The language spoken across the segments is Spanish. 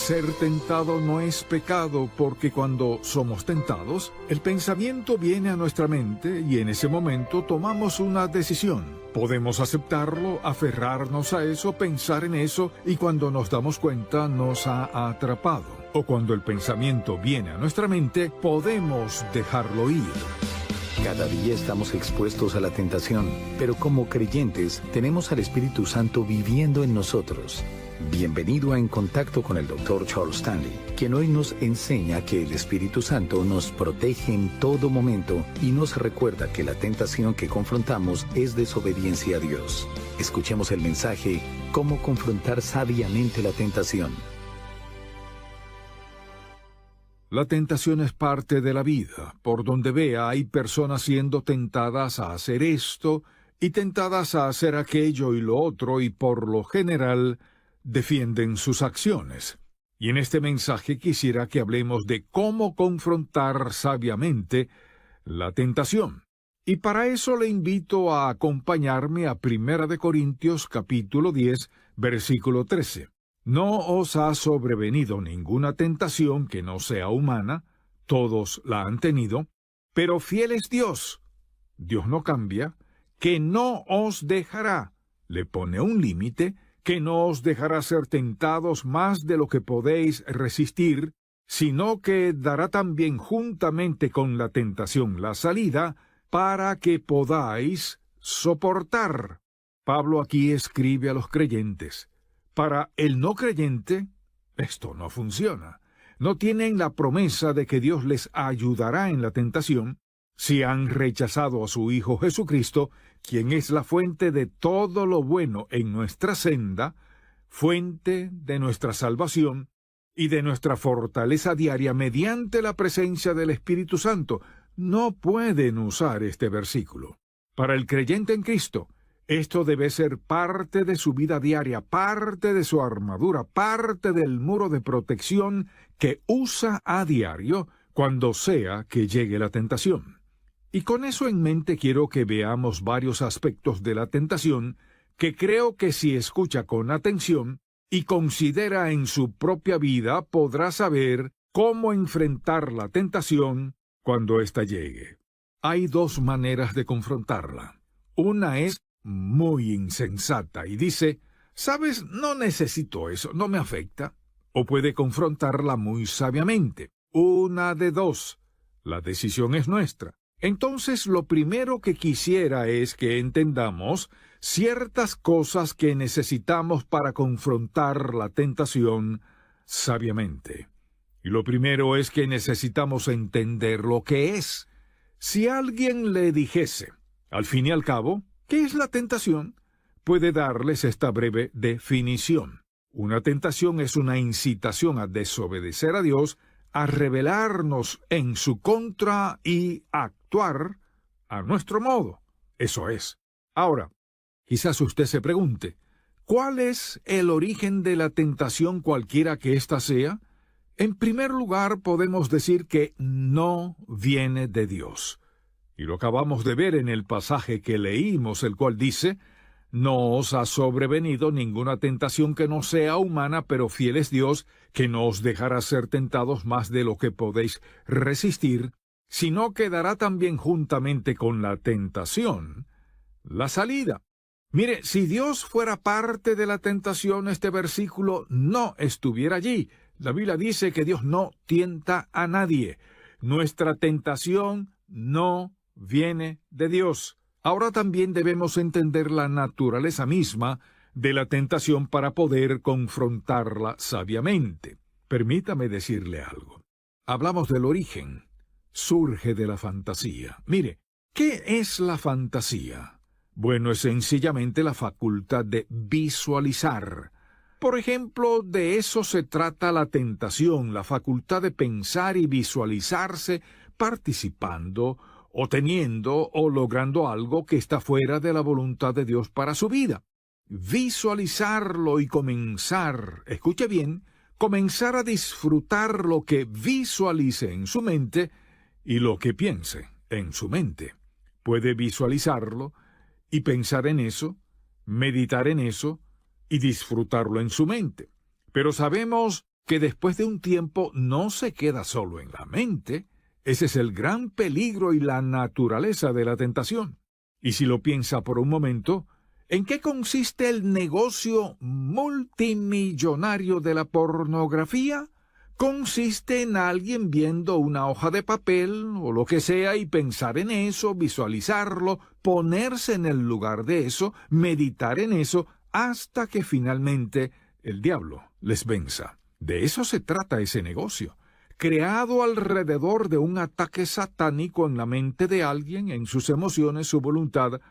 Ser tentado no es pecado porque cuando somos tentados, el pensamiento viene a nuestra mente y en ese momento tomamos una decisión. Podemos aceptarlo, aferrarnos a eso, pensar en eso y cuando nos damos cuenta nos ha atrapado. O cuando el pensamiento viene a nuestra mente, podemos dejarlo ir. Cada día estamos expuestos a la tentación, pero como creyentes tenemos al Espíritu Santo viviendo en nosotros. Bienvenido a En Contacto con el Dr. Charles Stanley, quien hoy nos enseña que el Espíritu Santo nos protege en todo momento y nos recuerda que la tentación que confrontamos es desobediencia a Dios. Escuchemos el mensaje, ¿Cómo confrontar sabiamente la tentación? La tentación es parte de la vida. Por donde vea hay personas siendo tentadas a hacer esto y tentadas a hacer aquello y lo otro y por lo general defienden sus acciones. Y en este mensaje quisiera que hablemos de cómo confrontar sabiamente la tentación. Y para eso le invito a acompañarme a 1 Corintios capítulo 10, versículo 13. No os ha sobrevenido ninguna tentación que no sea humana, todos la han tenido, pero fiel es Dios. Dios no cambia, que no os dejará, le pone un límite, que no os dejará ser tentados más de lo que podéis resistir, sino que dará también juntamente con la tentación la salida, para que podáis soportar. Pablo aquí escribe a los creyentes. Para el no creyente, esto no funciona. No tienen la promesa de que Dios les ayudará en la tentación si han rechazado a su Hijo Jesucristo, quien es la fuente de todo lo bueno en nuestra senda, fuente de nuestra salvación y de nuestra fortaleza diaria mediante la presencia del Espíritu Santo. No pueden usar este versículo. Para el creyente en Cristo, esto debe ser parte de su vida diaria, parte de su armadura, parte del muro de protección que usa a diario cuando sea que llegue la tentación. Y con eso en mente quiero que veamos varios aspectos de la tentación que creo que si escucha con atención y considera en su propia vida podrá saber cómo enfrentar la tentación cuando ésta llegue. Hay dos maneras de confrontarla. Una es muy insensata y dice, «¿Sabes? No necesito eso, no me afecta». O puede confrontarla muy sabiamente. Una de dos. La decisión es nuestra. Entonces, lo primero que quisiera es que entendamos ciertas cosas que necesitamos para confrontar la tentación sabiamente. Y lo primero es que necesitamos entender lo que es. Si alguien le dijese, al fin y al cabo, ¿qué es la tentación? Puede darles esta breve definición. Una tentación es una incitación a desobedecer a Dios, a rebelarnos en su contra y actuar a nuestro modo. Eso es. Ahora, quizás usted se pregunte, ¿cuál es el origen de la tentación cualquiera que ésta sea? En primer lugar, podemos decir que no viene de Dios. Y lo acabamos de ver en el pasaje que leímos, el cual dice, «No os ha sobrevenido ninguna tentación que no sea humana, pero fiel es Dios, que no os dejará ser tentados más de lo que podéis resistir, sino que dará también juntamente con la tentación la salida». Mire, si Dios fuera parte de la tentación, este versículo no estuviera allí. La Biblia dice que Dios no tienta a nadie. Nuestra tentación no viene de Dios. Ahora también debemos entender la naturaleza misma de la tentación para poder confrontarla sabiamente. Permítame decirle algo. Hablamos del origen. Surge de la fantasía. Mire, ¿qué es la fantasía? Bueno, es sencillamente la facultad de visualizar. Por ejemplo, de eso se trata la tentación, la facultad de pensar y visualizarse participando o teniendo o logrando algo que está fuera de la voluntad de Dios para su vida. Visualizarlo y comenzar, escuche bien, comenzar a disfrutar lo que visualice en su mente y lo que piense en su mente. Puede visualizarlo y pensar en eso, meditar en eso y disfrutarlo en su mente. Pero sabemos que después de un tiempo no se queda solo en la mente. Ese es el gran peligro y la naturaleza de la tentación. Y si lo piensa por un momento, ¿en qué consiste el negocio multimillonario de la pornografía? Consiste en alguien viendo una hoja de papel o lo que sea y pensar en eso, visualizarlo, ponerse en el lugar de eso, meditar en eso, hasta que finalmente el diablo les venza. De eso se trata ese negocio, creado alrededor de un ataque satánico en la mente de alguien, en sus emociones, su voluntad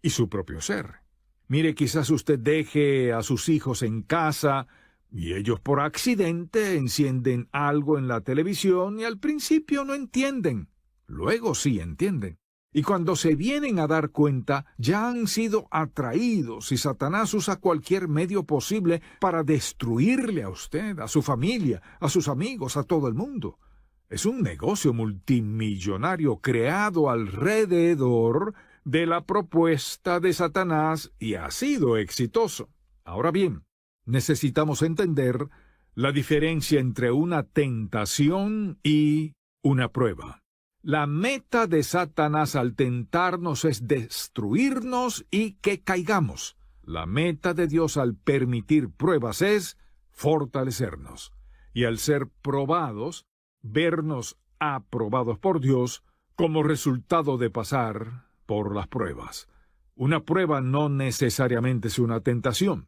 y su propio ser. Mire, quizás usted deje a sus hijos en casa y ellos por accidente encienden algo en la televisión y al principio no entienden, luego sí entienden. Y cuando se vienen a dar cuenta, ya han sido atraídos y Satanás usa cualquier medio posible para destruirle a usted, a su familia, a sus amigos, a todo el mundo. Es un negocio multimillonario creado alrededor de la propuesta de Satanás y ha sido exitoso. Ahora bien, necesitamos entender la diferencia entre una tentación y una prueba. La meta de Satanás al tentarnos es destruirnos y que caigamos. La meta de Dios al permitir pruebas es fortalecernos. Y al ser probados, vernos aprobados por Dios como resultado de pasar por las pruebas. Una prueba no necesariamente es una tentación.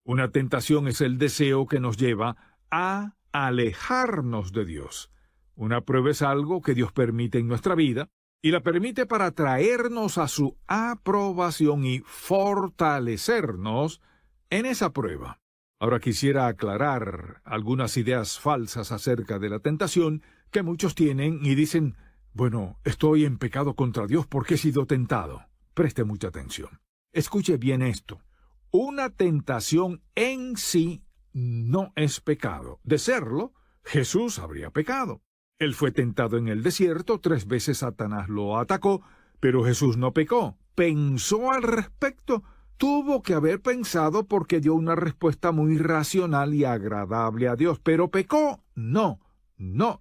Una tentación es el deseo que nos lleva a alejarnos de Dios. Una prueba es algo que Dios permite en nuestra vida y la permite para traernos a su aprobación y fortalecernos en esa prueba. Ahora quisiera aclarar algunas ideas falsas acerca de la tentación que muchos tienen y dicen, bueno, estoy en pecado contra Dios porque he sido tentado. Preste mucha atención. Escuche bien esto. Una tentación en sí no es pecado. De serlo, Jesús habría pecado. Él fue tentado en el desierto, 3 veces Satanás lo atacó, pero Jesús no pecó. Pensó al respecto. Tuvo que haber pensado porque dio una respuesta muy racional y agradable a Dios. ¿Pero pecó? No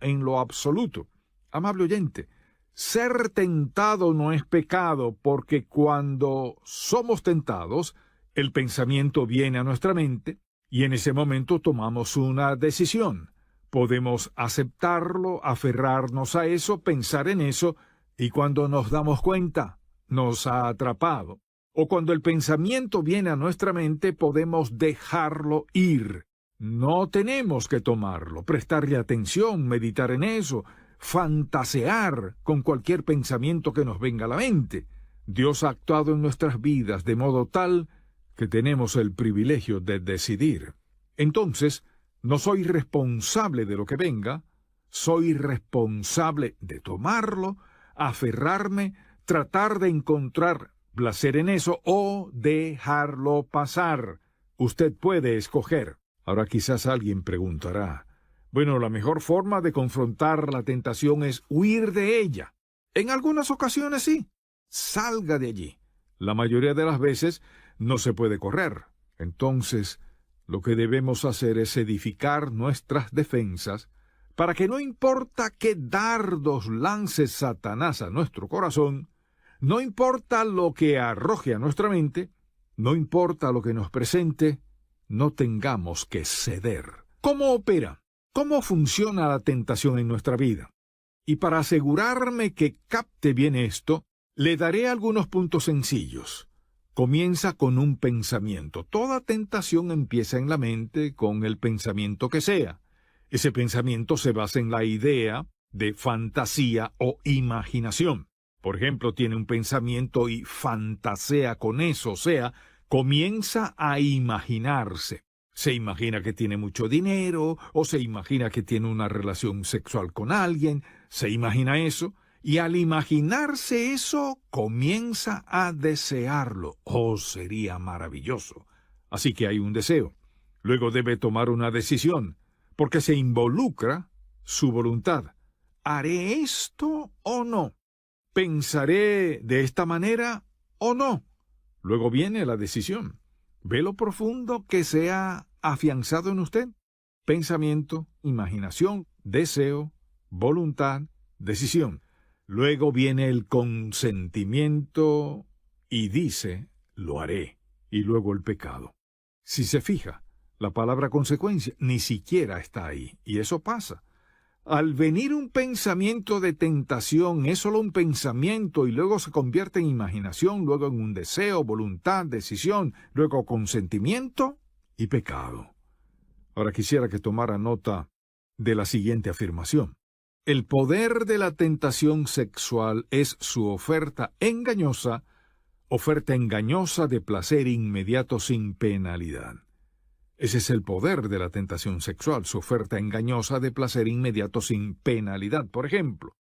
en lo absoluto. Amable oyente, ser tentado no es pecado porque cuando somos tentados, el pensamiento viene a nuestra mente y en ese momento tomamos una decisión. Podemos aceptarlo, aferrarnos a eso, pensar en eso, y cuando nos damos cuenta, nos ha atrapado. O cuando el pensamiento viene a nuestra mente, podemos dejarlo ir. No tenemos que tomarlo, prestarle atención, meditar en eso, fantasear con cualquier pensamiento que nos venga a la mente. Dios ha actuado en nuestras vidas de modo tal que tenemos el privilegio de decidir. Entonces, no soy responsable de lo que venga, soy responsable de tomarlo, aferrarme, tratar de encontrar placer en eso o dejarlo pasar. Usted puede escoger. Ahora quizás alguien preguntará, bueno, la mejor forma de confrontar la tentación es huir de ella. En algunas ocasiones sí, salga de allí. La mayoría de las veces no se puede correr. Entonces, lo que debemos hacer es edificar nuestras defensas para que no importa qué dardos lance Satanás a nuestro corazón, no importa lo que arroje a nuestra mente, no importa lo que nos presente, no tengamos que ceder. ¿Cómo opera? ¿Cómo funciona la tentación en nuestra vida? Y para asegurarme que capte bien esto, le daré algunos puntos sencillos. Comienza con un pensamiento. Toda tentación empieza en la mente con el pensamiento que sea. Ese pensamiento se basa en la idea de fantasía o imaginación. Por ejemplo, tiene un pensamiento y fantasea con eso, o sea, comienza a imaginarse. Se imagina que tiene mucho dinero, o se imagina que tiene una relación sexual con alguien, se imagina eso, y al imaginarse eso, comienza a desearlo. ¡Oh, sería maravilloso! Así que hay un deseo. Luego debe tomar una decisión, porque se involucra su voluntad. ¿Haré esto o no? ¿Pensaré de esta manera o no? Luego viene la decisión. ¿Ve lo profundo que se ha afianzado en usted? pensamiento, imaginación, deseo, voluntad, decisión. Luego viene el consentimiento y dice, lo haré. Y luego el pecado. Si se fija, la palabra consecuencia ni siquiera está ahí. Y eso pasa. Al venir un pensamiento de tentación, es solo un pensamiento y luego se convierte en imaginación, luego en un deseo, voluntad, decisión, luego consentimiento y pecado. Ahora quisiera que tomara nota de la siguiente afirmación. El poder de la tentación sexual es su oferta engañosa de placer inmediato sin penalidad. Ese es el poder de la tentación sexual, su oferta engañosa de placer inmediato sin penalidad. Por ejemplo,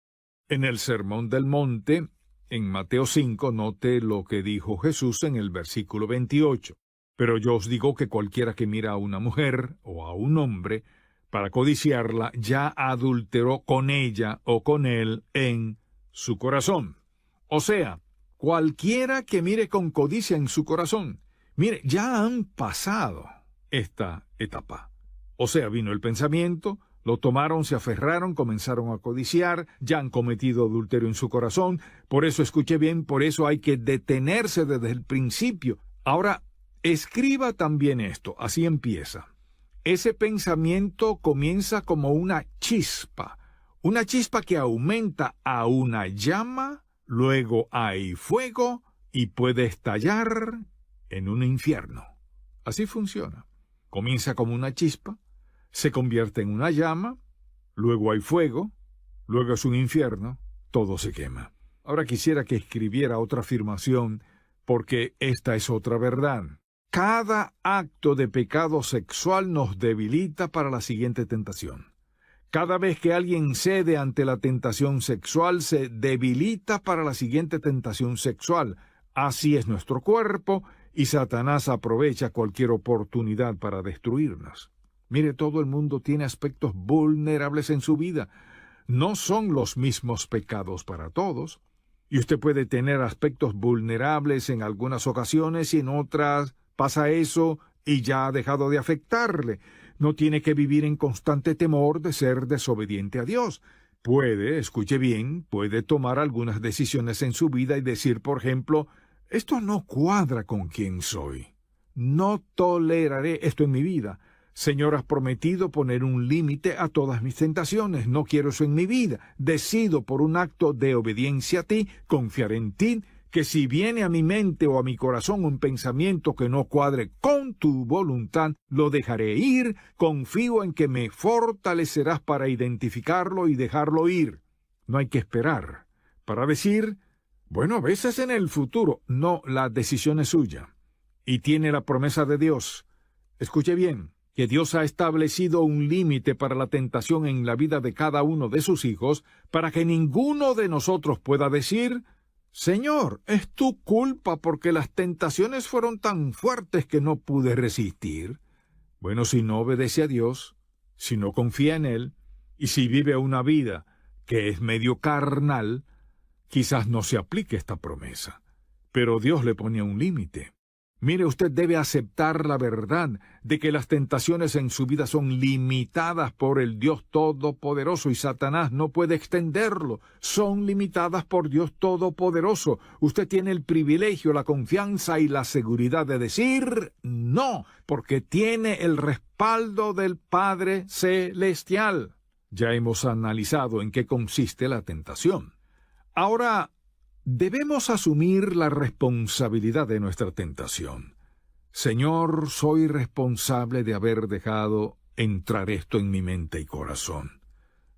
en el Sermón del Monte, en Mateo 5, note lo que dijo Jesús en el versículo 28. Pero yo os digo que cualquiera que mira a una mujer o a un hombre para codiciarla, ya adulteró con ella o con él en su corazón. O sea, cualquiera que mire con codicia en su corazón, mire, ya han pasado esta etapa. O sea, vino el pensamiento, lo tomaron, se aferraron, comenzaron a codiciar, ya han cometido adulterio en su corazón. Por eso, escuche bien, por eso hay que detenerse desde el principio. Ahora, escriba también esto, así empieza. Ese pensamiento comienza como una chispa que aumenta a una llama, luego hay fuego y puede estallar en un infierno. Así funciona. Comienza como una chispa, se convierte en una llama, luego hay fuego, luego es un infierno, todo se quema. Ahora quisiera que escribiera otra afirmación, porque esta es otra verdad. Cada acto de pecado sexual nos debilita para la siguiente tentación. Cada vez que alguien cede ante la tentación sexual, se debilita para la siguiente tentación sexual. Así es nuestro cuerpo, y Satanás aprovecha cualquier oportunidad para destruirnos. Mire, todo el mundo tiene aspectos vulnerables en su vida. No son los mismos pecados para todos. Y usted puede tener aspectos vulnerables en algunas ocasiones y en otras pasa eso y ya ha dejado de afectarle. No tiene que vivir en constante temor de ser desobediente a Dios. Puede, escuche bien, puede tomar algunas decisiones en su vida y decir, por ejemplo, esto no cuadra con quien soy. No toleraré esto en mi vida. Señor, has prometido poner un límite a todas mis tentaciones. No quiero eso en mi vida. Decido por un acto de obediencia a ti, confiar en ti, que si viene a mi mente o a mi corazón un pensamiento que no cuadre con tu voluntad, lo dejaré ir. Confío en que me fortalecerás para identificarlo y dejarlo ir. No hay que esperar para decir, bueno, a veces en el futuro. No, la decisión es suya. Y tiene la promesa de Dios. Escuche bien, que Dios ha establecido un límite para la tentación en la vida de cada uno de sus hijos, para que ninguno de nosotros pueda decir, Señor, es tu culpa porque las tentaciones fueron tan fuertes que no pude resistir. Bueno, si no obedece a Dios, si no confía en Él, y si vive una vida que es medio carnal, quizás no se aplique esta promesa. Pero Dios le pone un límite. Mire, usted debe aceptar la verdad de que las tentaciones en su vida son limitadas por el Dios Todopoderoso y Satanás no puede extenderlo. Son limitadas por Dios Todopoderoso. Usted tiene el privilegio, la confianza y la seguridad de decir no, porque tiene el respaldo del Padre Celestial. Ya hemos analizado en qué consiste la tentación. Ahora, debemos asumir la responsabilidad de nuestra tentación. Señor, soy responsable de haber dejado entrar esto en mi mente y corazón.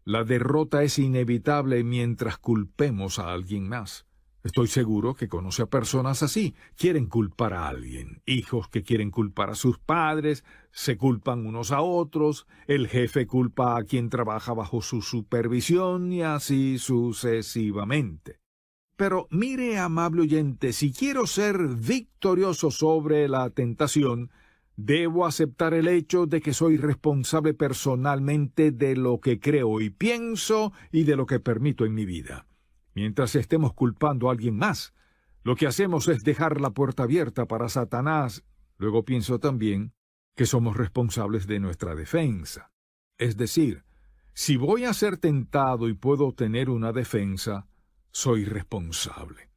La derrota es inevitable mientras culpemos a alguien más. Estoy seguro que conoce a personas así. Quieren culpar a alguien. Hijos que quieren culpar a sus padres, se culpan unos a otros, el jefe culpa a quien trabaja bajo su supervisión y así sucesivamente. Pero mire, amable oyente, si quiero ser victorioso sobre la tentación, debo aceptar el hecho de que soy responsable personalmente de lo que creo y pienso y de lo que permito en mi vida. Mientras estemos culpando a alguien más, lo que hacemos es dejar la puerta abierta para Satanás. Luego pienso también que somos responsables de nuestra defensa. Es decir, si voy a ser tentado y puedo tener una defensa, soy responsable.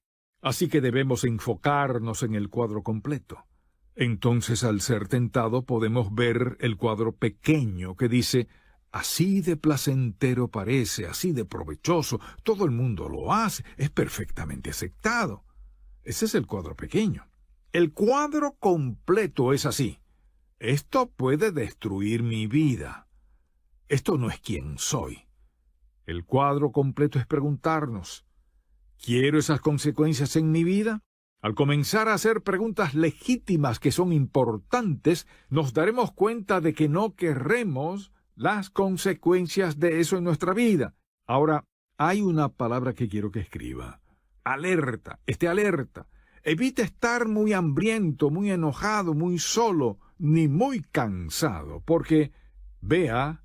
Así que debemos enfocarnos en el cuadro completo. Entonces, al ser tentado, podemos ver el cuadro pequeño que dice, así de placentero parece, así de provechoso, todo el mundo lo hace, es perfectamente aceptado. Ese es el cuadro pequeño. El cuadro completo es así. Esto puede destruir mi vida. Esto no es quien soy. El cuadro completo es preguntarnos, ¿quiero esas consecuencias en mi vida? Al comenzar a hacer preguntas legítimas que son importantes, nos daremos cuenta de que no querremos las consecuencias de eso en nuestra vida. Ahora, hay una palabra que quiero que escriba. Alerta, esté alerta. Evite estar muy hambriento, muy enojado, muy solo, ni muy cansado, porque vea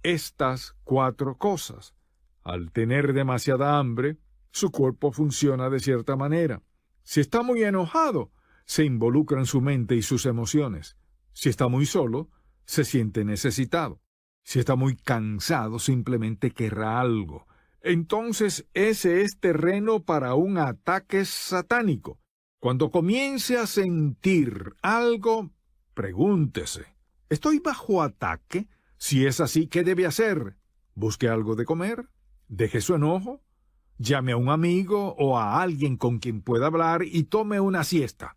estas 4 cosas. Al tener demasiada hambre, su cuerpo funciona de cierta manera. Si está muy enojado, se involucra en su mente y sus emociones. Si está muy solo, se siente necesitado. Si está muy cansado, simplemente querrá algo. Entonces ese es terreno para un ataque satánico. Cuando comience a sentir algo, pregúntese, ¿estoy bajo ataque? Si es así, ¿qué debe hacer? Busque algo de comer, deje su enojo, llame a un amigo o a alguien con quien pueda hablar y tome una siesta.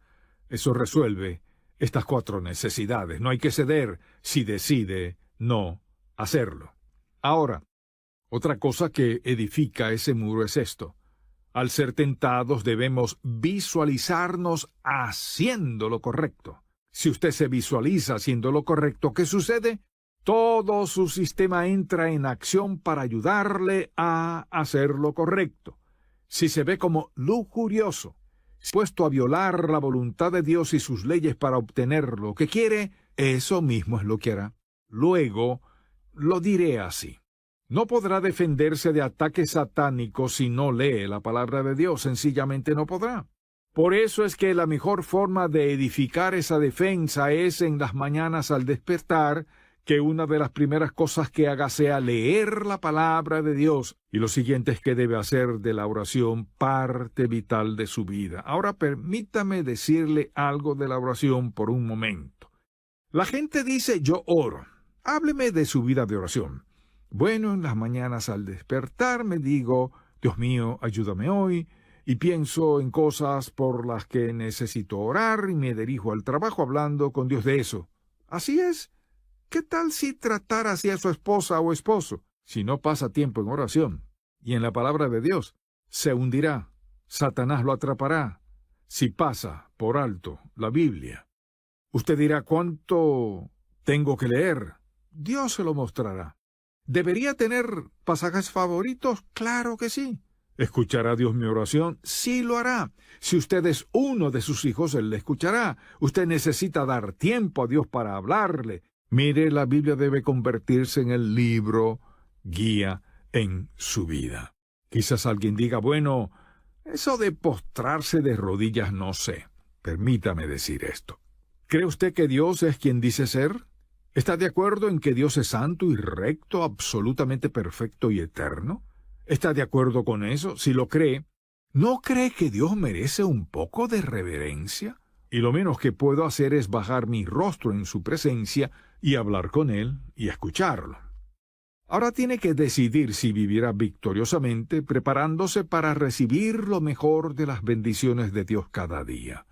Eso resuelve estas 4 necesidades. No hay que ceder si decide no hacerlo. Ahora, otra cosa que edifica ese muro es esto. Al ser tentados debemos visualizarnos haciendo lo correcto. Si usted se visualiza haciendo lo correcto, ¿qué sucede? Todo su sistema entra en acción para ayudarle a hacer lo correcto. Si se ve como lujurioso, dispuesto a violar la voluntad de Dios y sus leyes para obtener lo que quiere, eso mismo es lo que hará. Luego, lo diré así. No podrá defenderse de ataques satánicos si no lee la palabra de Dios, sencillamente no podrá. Por eso es que la mejor forma de edificar esa defensa es en las mañanas al despertar, que una de las primeras cosas que haga sea leer la palabra de Dios, y lo siguiente es que debe hacer de la oración parte vital de su vida. Ahora permítame decirle algo de la oración por un momento. La gente dice, yo oro. Hábleme de su vida de oración. Bueno, en las mañanas al despertar me digo, Dios mío, ayúdame hoy, y pienso en cosas por las que necesito orar y me dirijo al trabajo hablando con Dios de eso. Así es. ¿Qué tal si tratara así a su esposa o esposo? Si no pasa tiempo en oración y en la palabra de Dios, se hundirá. Satanás lo atrapará si pasa por alto la Biblia. Usted dirá, ¿cuánto tengo que leer? Dios se lo mostrará. ¿Debería tener pasajes favoritos? Claro que sí. ¿Escuchará Dios mi oración? Sí lo hará. Si usted es uno de sus hijos, Él le escuchará. Usted necesita dar tiempo a Dios para hablarle. Mire, la Biblia debe convertirse en el libro guía en su vida. Quizás alguien diga, bueno, eso de postrarse de rodillas no sé. Permítame decir esto. ¿Cree usted que Dios es quien dice ser? ¿Está de acuerdo en que Dios es santo y recto, absolutamente perfecto y eterno? ¿Está de acuerdo con eso? Si lo cree, ¿no cree que Dios merece un poco de reverencia? Y lo menos que puedo hacer es bajar mi rostro en su presencia y hablar con Él y escucharlo. Ahora tiene que decidir si vivirá victoriosamente, preparándose para recibir lo mejor de las bendiciones de Dios cada día.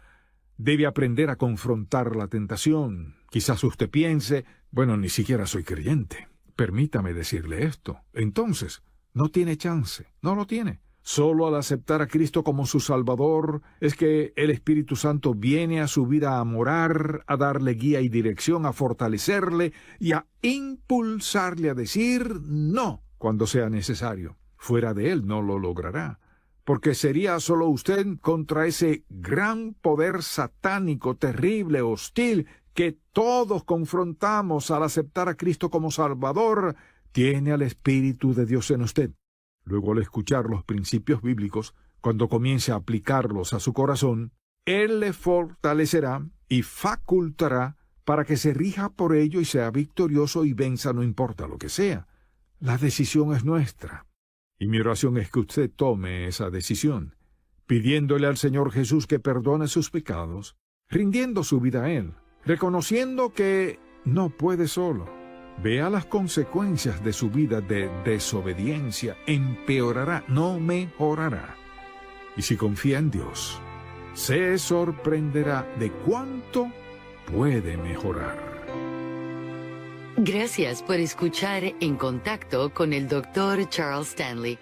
Debe aprender a confrontar la tentación. Quizás usted piense, bueno, ni siquiera soy creyente. Permítame decirle esto. Entonces, no tiene chance, no lo tiene. Solo al aceptar a Cristo como su Salvador es que el Espíritu Santo viene a su vida a morar, a darle guía y dirección, a fortalecerle y a impulsarle a decir no cuando sea necesario. Fuera de él no lo logrará, porque sería solo usted contra ese gran poder satánico, terrible, hostil, que todos confrontamos al aceptar a Cristo como Salvador. Tiene al Espíritu de Dios en usted. Luego, al escuchar los principios bíblicos, cuando comience a aplicarlos a su corazón, Él le fortalecerá y facultará para que se rija por ello y sea victorioso y venza no importa lo que sea. La decisión es nuestra. Y mi oración es que usted tome esa decisión, pidiéndole al Señor Jesús que perdone sus pecados, rindiendo su vida a Él, reconociendo que no puede solo. Vea las consecuencias de su vida de desobediencia, empeorará, no mejorará. Y si confía en Dios, se sorprenderá de cuánto puede mejorar. Gracias por escuchar En Contacto con el Dr. Charles Stanley.